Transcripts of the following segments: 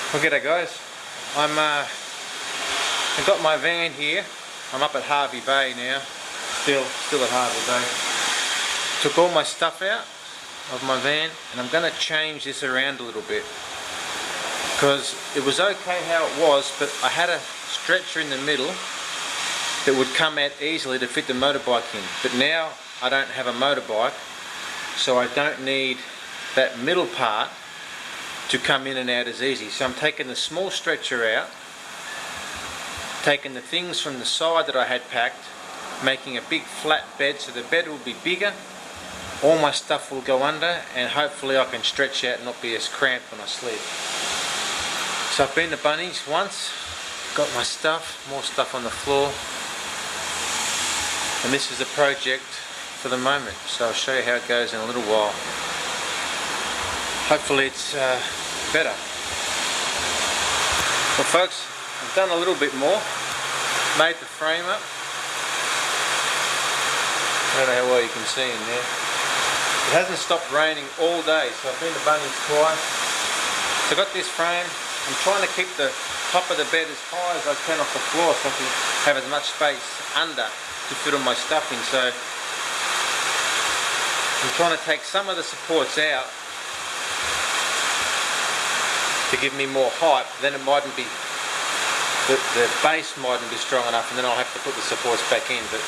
G'day guys, I've got my van here. I'm up at Hervey Bay now, still at Hervey Bay. Took all my stuff out of my van and I'm going to change this around a little bit because it was okay how it was, but I had a stretcher in the middle that would come out easily to fit the motorbike in, but now I don't have a motorbike, so I don't need that middle part to come in and out as easy. So I'm taking the small stretcher out, taking the things from the side that I had packed, making a big flat bed so the bed will be bigger, all my stuff will go under, and hopefully I can stretch out and not be as cramped when I sleep. So I've been to Bunnings once, got my stuff, more stuff on the floor, and this is the project for the moment, so I'll show you how it goes in a little while. Hopefully it's better. Well folks, I've done a little bit more, made the frame up. I don't know how well you can see in there. It hasn't stopped raining all day, so I've been to Bunnings twice. So I've got this frame. I'm trying to keep the top of the bed as high as I can off the floor so I can have as much space under to fit all my stuff in. So I'm trying to take some of the supports out to give me more height. Then it mightn't be, the base mightn't be strong enough, and then I'll have to put the supports back in. But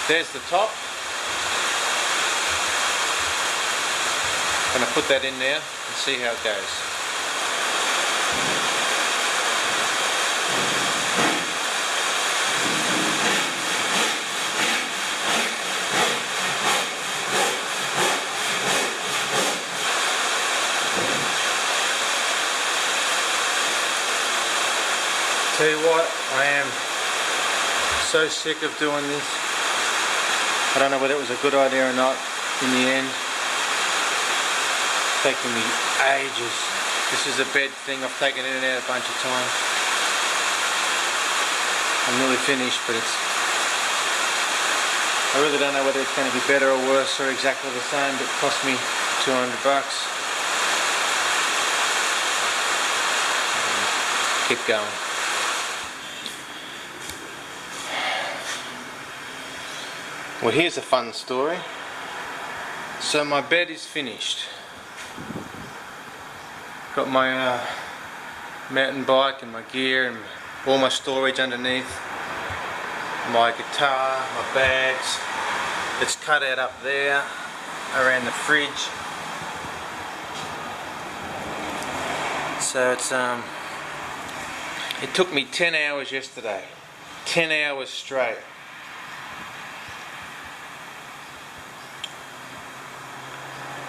there's the top. I'm going to put that in there and see how it goes. Tell you what, I am so sick of doing this. I don't know whether it was a good idea or not in the end. It's taking me ages. This is a bed thing, I've taken in and out a bunch of times. I'm nearly finished, but I really don't know whether it's going to be better or worse or exactly the same, but it cost me $200. Keep going. Well, here's a fun story. So my bed is finished. Got my mountain bike and my gear and all my storage underneath. My guitar, my bags. It's cut out up there around the fridge. So it's it took me 10 hours yesterday. 10 hours straight.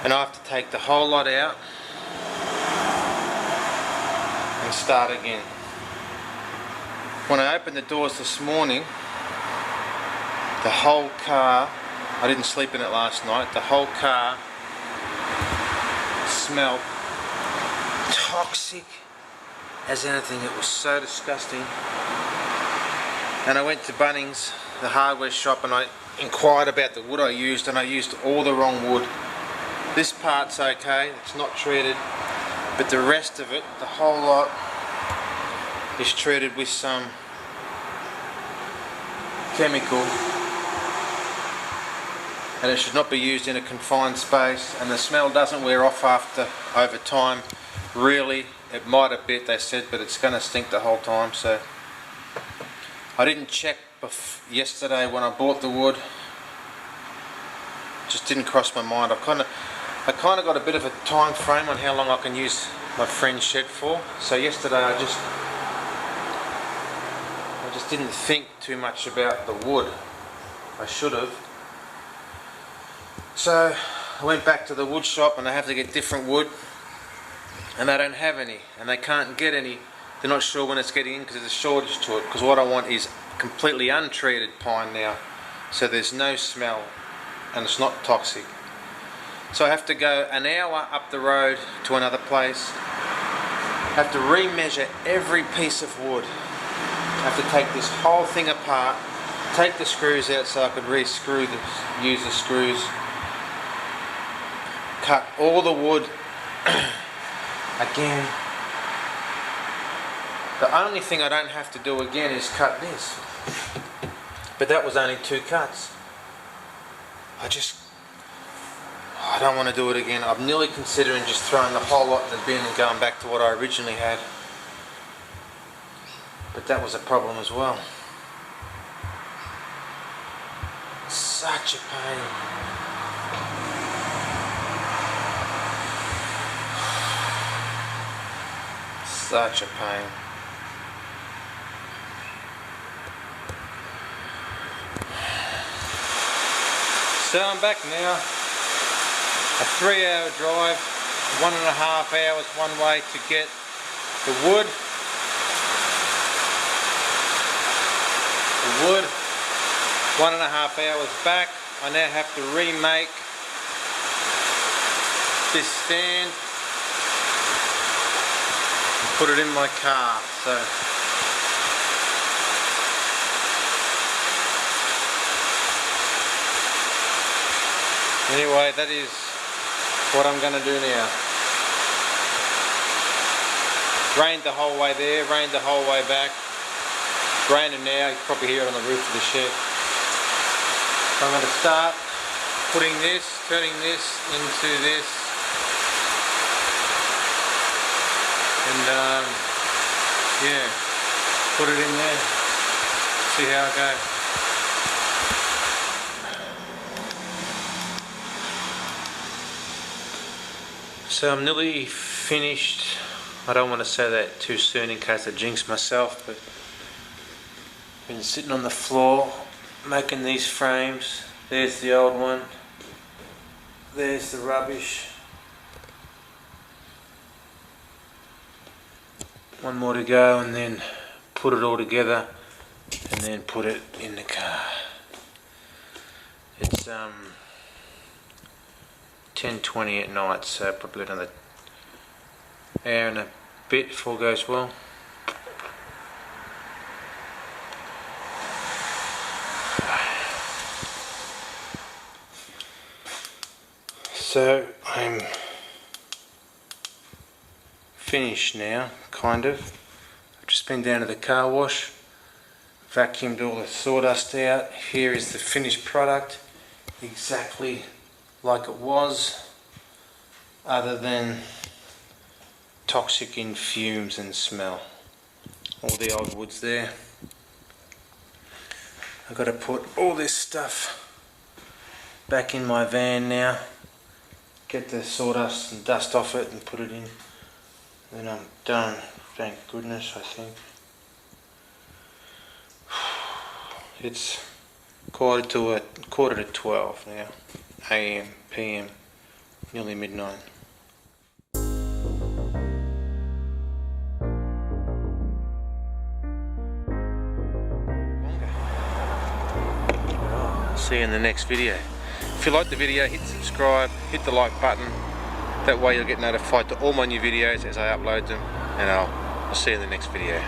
And I have to take the whole lot out and start again. When I opened the doors this morning, the whole car, I didn't sleep in it last night, the whole car smelled toxic as anything. It was so disgusting. And I went to Bunnings, the hardware shop, and I inquired about the wood I used, and I used all the wrong wood. This part's okay, it's not treated, but the rest of it, the whole lot, is treated with some chemical, and it should not be used in a confined space, and the smell doesn't wear off over time. Really, it might a bit, they said, but it's going to stink the whole time. So I didn't check yesterday when I bought the wood. Just didn't cross my mind. I kind of got a bit of a time frame on how long I can use my friend's shed for. So yesterday I just didn't think too much about the wood. I should have. So I went back to the wood shop and I have to get different wood, and they don't have any, and they can't get any. They're not sure when it's getting in because there's a shortage to it, because what I want is completely untreated pine now, so there's no smell and it's not toxic. So I have to go an hour up the road to another place. I have to re-measure every piece of wood. I have to take this whole thing apart, take the screws out so I could re-screw this, use the screws, cut all the wood again, The only thing I don't have to do again is cut this. But that was only 2 cuts. I don't want to do it again. I'm nearly considering just throwing the whole lot in the bin and going back to what I originally had. But that was a problem as well. Such a pain. Such a pain. So I'm back now. A 3-hour drive, 1.5 hours one way to get the wood. 1.5 hours back. I now have to remake this stand and put it in my car. So anyway, that is what I'm going to do now. Rained the whole way there, rained the whole way back. It's raining now, you can probably hear it on the roof of the shed. So I'm going to start putting this, turning this into this. And yeah, put it in there, see how it goes. So I'm nearly finished. I don't want to say that too soon in case I jinx myself, but I've been sitting on the floor making these frames. There's the old one. There's the rubbish. One more to go, and then put it all together and then put it in the car. It's 10:20 at night, so probably another hour and a bit before it goes well. So I'm finished now, kind of. I've just been down to the car wash, vacuumed all the sawdust out. Here is the finished product, exactly like it was, other than toxic in fumes and smell. All the old wood's there. I've got to put all this stuff back in my van now, get the sawdust and dust off it and put it in. Then I'm done, thank goodness, I think. It's quarter to 12 now, AM, PM, nearly midnight. See you in the next video. If you like the video, hit subscribe, hit the like button. That way you'll get notified to all my new videos as I upload them, and I'll see you in the next video.